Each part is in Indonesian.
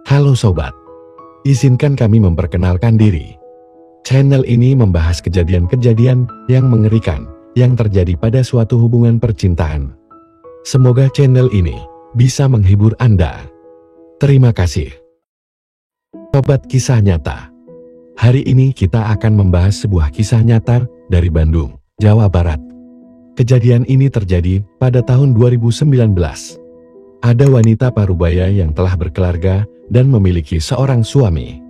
Halo sobat, izinkan kami memperkenalkan diri. Channel ini membahas kejadian-kejadian yang mengerikan yang terjadi pada suatu hubungan percintaan. Semoga channel ini bisa menghibur Anda. Terima kasih. Sobat Kisah Nyata, hari ini kita akan membahas sebuah kisah nyata dari Bandung, Jawa Barat. Kejadian ini terjadi pada tahun 2019. Ada wanita parubaya yang telah berkeluarga dan memiliki seorang suami.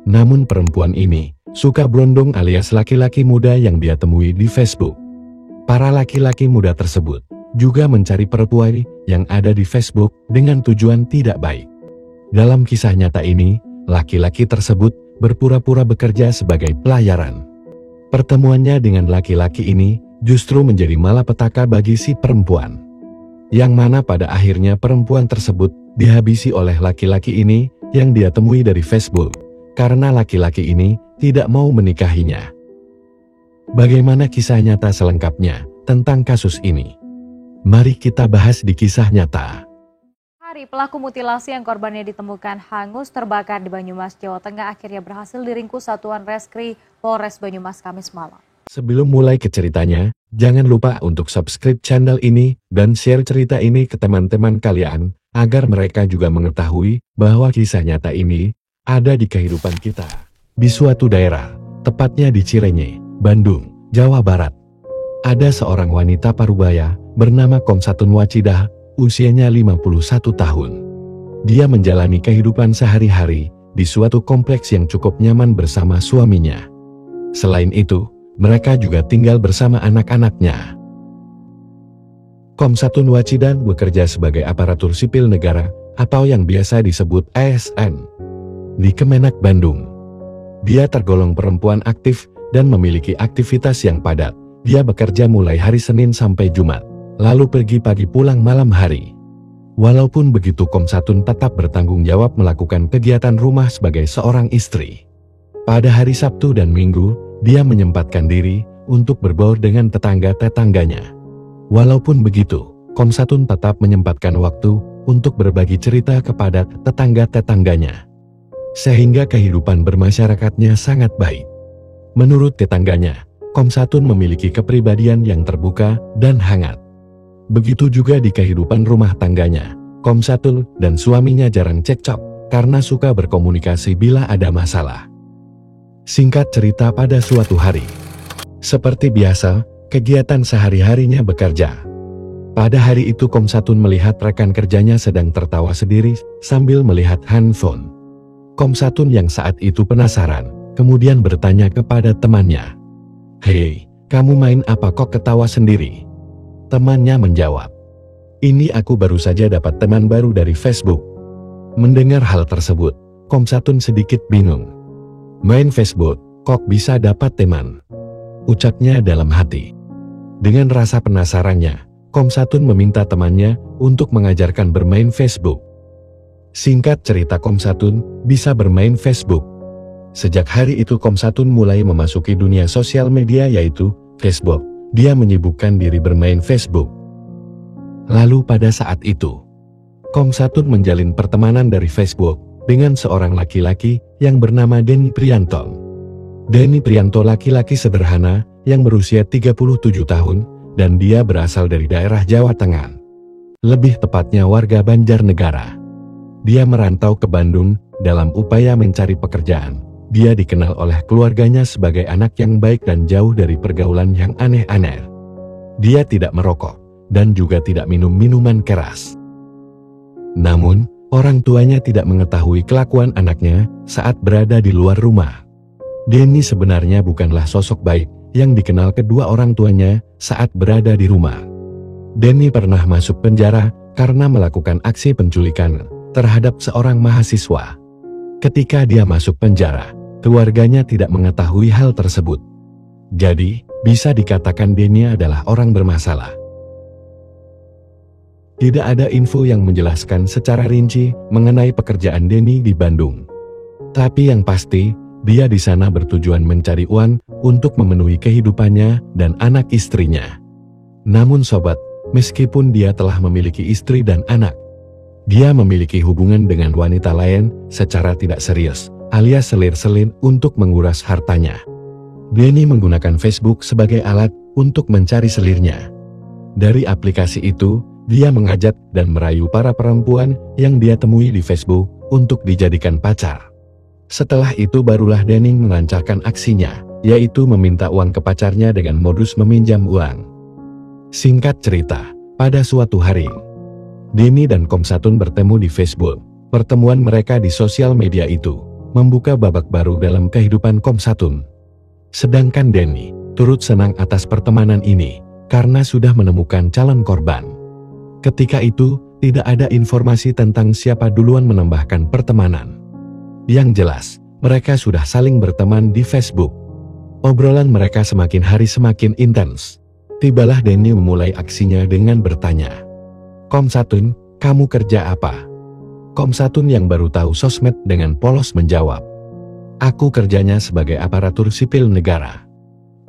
Namun perempuan ini suka berondong alias laki-laki muda yang dia temui di Facebook. Para laki-laki muda tersebut juga mencari perempuan yang ada di Facebook dengan tujuan tidak baik. Dalam kisah nyata ini, laki-laki tersebut berpura-pura bekerja sebagai pelayaran. Pertemuannya dengan laki-laki ini justru menjadi malapetaka bagi si perempuan. Yang mana pada akhirnya perempuan tersebut dihabisi oleh laki-laki ini yang dia temui dari Facebook, karena laki-laki ini tidak mau menikahinya. Bagaimana kisah nyata selengkapnya tentang kasus ini? Mari kita bahas di kisah nyata. Hari pelaku mutilasi yang korbannya ditemukan hangus terbakar di Banyumas, Jawa Tengah akhirnya berhasil diringkus Satuan Reskri Polres Banyumas Kamis malam. Sebelum mulai ke ceritanya, jangan lupa untuk subscribe channel ini dan share cerita ini ke teman-teman kalian, agar mereka juga mengetahui bahwa kisah nyata ini ada di kehidupan kita. Di suatu daerah, tepatnya di Cirenyi, Bandung, Jawa Barat, ada seorang wanita parubaya bernama Komsatun Wacidah, usianya 51 tahun. Dia menjalani kehidupan sehari-hari di suatu kompleks yang cukup nyaman bersama suaminya. Selain itu, mereka juga tinggal bersama anak-anaknya. Komsatun Wacidah bekerja sebagai aparatur sipil negara atau yang biasa disebut ASN di Kemenak Bandung. Dia tergolong perempuan aktif dan memiliki aktivitas yang padat. Dia bekerja mulai hari Senin sampai Jumat, lalu pergi pagi pulang malam hari. Walaupun begitu, Komsatun tetap bertanggung jawab melakukan kegiatan rumah sebagai seorang istri. Pada hari Sabtu dan Minggu, dia menyempatkan diri untuk berbaur dengan tetangga-tetangganya. Walaupun begitu, Komsatun tetap menyempatkan waktu untuk berbagi cerita kepada tetangga-tetangganya. Sehingga kehidupan bermasyarakatnya sangat baik. Menurut tetangganya, Komsatun memiliki kepribadian yang terbuka dan hangat. Begitu juga di kehidupan rumah tangganya. Komsatun dan suaminya jarang cekcok karena suka berkomunikasi bila ada masalah. Singkat cerita, pada suatu hari, seperti biasa, kegiatan sehari-harinya bekerja. Pada hari itu Komsatun melihat rekan kerjanya sedang tertawa sendiri sambil melihat handphone. Komsatun yang saat itu penasaran, kemudian bertanya kepada temannya, "Hei, kamu main apa kok ketawa sendiri?" Temannya menjawab, "Ini aku baru saja dapat teman baru dari Facebook." Mendengar hal tersebut, Komsatun sedikit bingung. "Main Facebook, kok bisa dapat teman?" ucapnya dalam hati. Dengan rasa penasarannya, Komsatun meminta temannya untuk mengajarkan bermain Facebook. Singkat cerita, Komsatun bisa bermain Facebook. Sejak hari itu Komsatun mulai memasuki dunia sosial media yaitu Facebook. Dia menyibukkan diri bermain Facebook. Lalu pada saat itu, Komsatun menjalin pertemanan dari Facebook dengan seorang laki-laki yang bernama Denny Prianto. Denny Prianto laki-laki sederhana yang berusia 37 tahun dan dia berasal dari daerah Jawa Tengah. Lebih tepatnya warga Banjarnegara. Dia merantau ke Bandung dalam upaya mencari pekerjaan. Dia dikenal oleh keluarganya sebagai anak yang baik dan jauh dari pergaulan yang aneh-aneh. Dia tidak merokok dan juga tidak minum minuman keras. Namun, orang tuanya tidak mengetahui kelakuan anaknya saat berada di luar rumah. Denny sebenarnya bukanlah sosok baik yang dikenal kedua orang tuanya saat berada di rumah. Denny pernah masuk penjara karena melakukan aksi penculikan terhadap seorang mahasiswa. Ketika dia masuk penjara, keluarganya tidak mengetahui hal tersebut. Jadi, bisa dikatakan Denny adalah orang bermasalah. Tidak ada info yang menjelaskan secara rinci mengenai pekerjaan Denny di Bandung. Tapi yang pasti, dia di sana bertujuan mencari uang untuk memenuhi kehidupannya dan anak istrinya. Namun sobat, meskipun dia telah memiliki istri dan anak, Dia memiliki hubungan dengan wanita lain secara tidak serius, alias selir-selir untuk menguras hartanya. Denny menggunakan Facebook sebagai alat untuk mencari selirnya. Dari aplikasi itu, dia mengajak dan merayu para perempuan yang dia temui di Facebook untuk dijadikan pacar. Setelah itu barulah Denny melancarkan aksinya, yaitu meminta uang ke pacarnya dengan modus meminjam uang. Singkat cerita, pada suatu hari, Denny dan Komsatun bertemu di Facebook. Pertemuan mereka di sosial media itu membuka babak baru dalam kehidupan Komsatun. Sedangkan Denny turut senang atas pertemanan ini karena sudah menemukan calon korban. Ketika itu, tidak ada informasi tentang siapa duluan menambahkan pertemanan. Yang jelas, mereka sudah saling berteman di Facebook. Obrolan mereka semakin hari semakin intens. Tibalah Denny memulai aksinya dengan bertanya, "Komsatun, kamu kerja apa?" Komsatun yang baru tahu sosmed dengan polos menjawab, "Aku kerjanya sebagai aparatur sipil negara."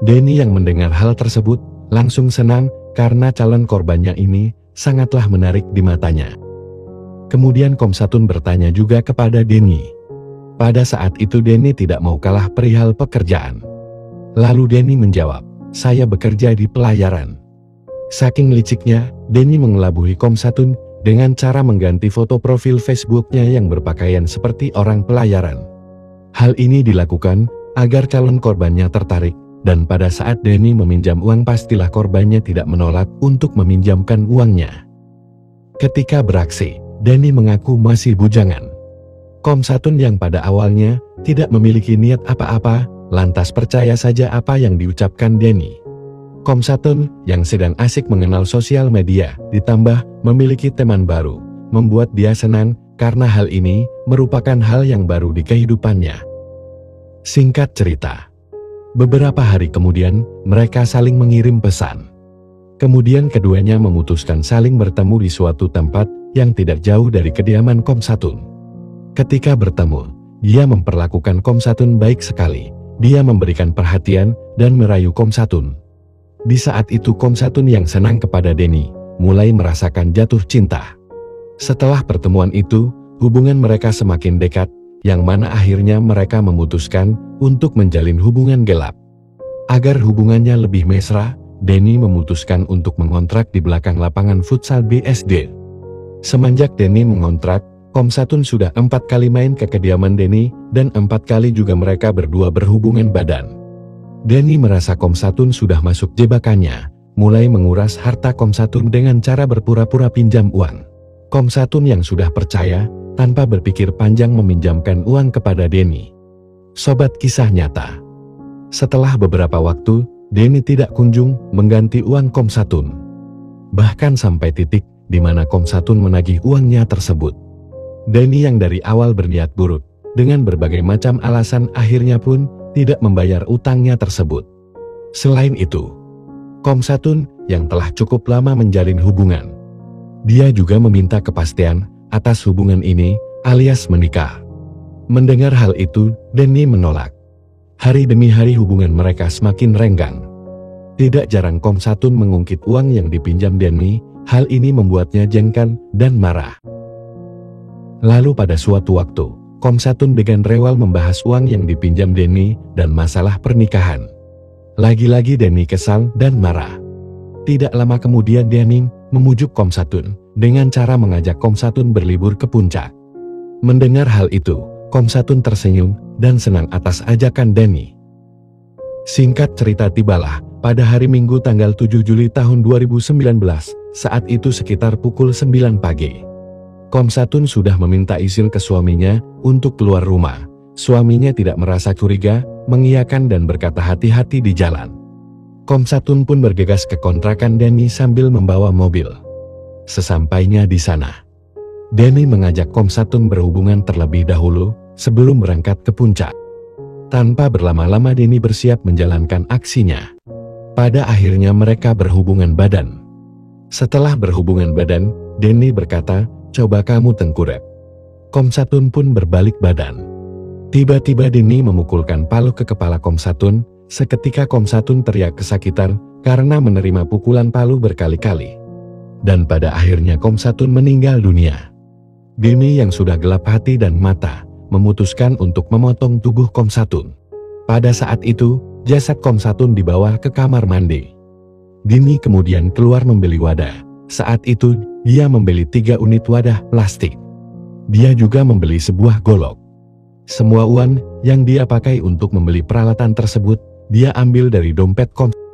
Denny yang mendengar hal tersebut langsung senang karena calon korbannya ini sangatlah menarik di matanya. Kemudian Komsatun bertanya juga kepada Denny. Pada saat itu Denny tidak mau kalah perihal pekerjaan. Lalu Denny menjawab, "Saya bekerja di pelayaran." Saking liciknya, Denny mengelabui Komsatun dengan cara mengganti foto profil Facebooknya yang berpakaian seperti orang pelayaran. Hal ini dilakukan agar calon korbannya tertarik, dan pada saat Denny meminjam uang pastilah korbannya tidak menolak untuk meminjamkan uangnya. Ketika beraksi, Denny mengaku masih bujangan. Komsatun yang pada awalnya tidak memiliki niat apa-apa, lantas percaya saja apa yang diucapkan Denny. Komsatun yang sedang asik mengenal sosial media, ditambah memiliki teman baru, membuat dia senang karena hal ini merupakan hal yang baru di kehidupannya. Singkat cerita, beberapa hari kemudian mereka saling mengirim pesan. Kemudian keduanya memutuskan saling bertemu di suatu tempat yang tidak jauh dari kediaman Komsatun. Ketika bertemu, dia memperlakukan Komsatun baik sekali. Dia memberikan perhatian dan merayu Komsatun. Di saat itu Komsatun yang senang kepada Denny mulai merasakan jatuh cinta. Setelah pertemuan itu, hubungan mereka semakin dekat, yang mana akhirnya mereka memutuskan untuk menjalin hubungan gelap. Agar hubungannya lebih mesra, Denny memutuskan untuk mengontrak di belakang lapangan futsal BSD. Semenjak Denny mengontrak, Komsatun sudah 4 kali main ke kediaman Denny, dan 4 kali juga mereka berdua berhubungan badan. Denny merasa Komsatun sudah masuk jebakannya, mulai menguras harta Komsatun dengan cara berpura-pura pinjam uang. Komsatun yang sudah percaya, tanpa berpikir panjang meminjamkan uang kepada Denny. Sobat kisah nyata. Setelah beberapa waktu, Denny tidak kunjung mengganti uang Komsatun. Bahkan sampai titik di mana Komsatun menagih uangnya tersebut. Denny yang dari awal berniat buruk, dengan berbagai macam alasan akhirnya pun tidak membayar utangnya tersebut. Selain itu, Komsatun yang telah cukup lama menjalin hubungan, dia juga meminta kepastian atas hubungan ini alias menikah. Mendengar hal itu, Denny menolak. Hari demi hari hubungan mereka semakin renggang. Tidak jarang Komsatun mengungkit uang yang dipinjam Denny, hal ini membuatnya jengkel dan marah. Lalu pada suatu waktu, Komsatun dengan rewel membahas uang yang dipinjam Denny dan masalah pernikahan. Lagi-lagi Denny kesal dan marah. Tidak lama kemudian Denny memujuk Komsatun dengan cara mengajak Komsatun berlibur ke puncak. Mendengar hal itu, Komsatun tersenyum dan senang atas ajakan Denny. Singkat cerita tibalah pada hari Minggu tanggal 7 Juli tahun 2019, saat itu sekitar pukul 9 pagi. Komsatun sudah meminta izin ke suaminya untuk keluar rumah. Suaminya tidak merasa curiga, mengiyakan dan berkata hati-hati di jalan. Komsatun pun bergegas ke kontrakan Denny sambil membawa mobil. Sesampainya di sana, Denny mengajak Komsatun berhubungan terlebih dahulu sebelum berangkat ke puncak. Tanpa berlama-lama Denny bersiap menjalankan aksinya. Pada akhirnya mereka berhubungan badan. Setelah berhubungan badan, Denny berkata, "Coba kamu tengkurap." Komsatun pun berbalik badan. Tiba-tiba Denny memukulkan palu ke kepala Komsatun. Seketika Komsatun teriak kesakitan karena menerima pukulan palu berkali-kali. Dan pada akhirnya Komsatun meninggal dunia. Dini yang sudah gelap hati dan mata, memutuskan untuk memotong tubuh Komsatun. Pada saat itu, jasad Komsatun dibawa ke kamar mandi. Dini kemudian keluar membeli wadah. Saat itu, dia membeli 3 unit wadah plastik. Dia juga membeli sebuah golok. Semua uang yang dia pakai untuk membeli peralatan tersebut, dia ambil dari dompet Komsatun.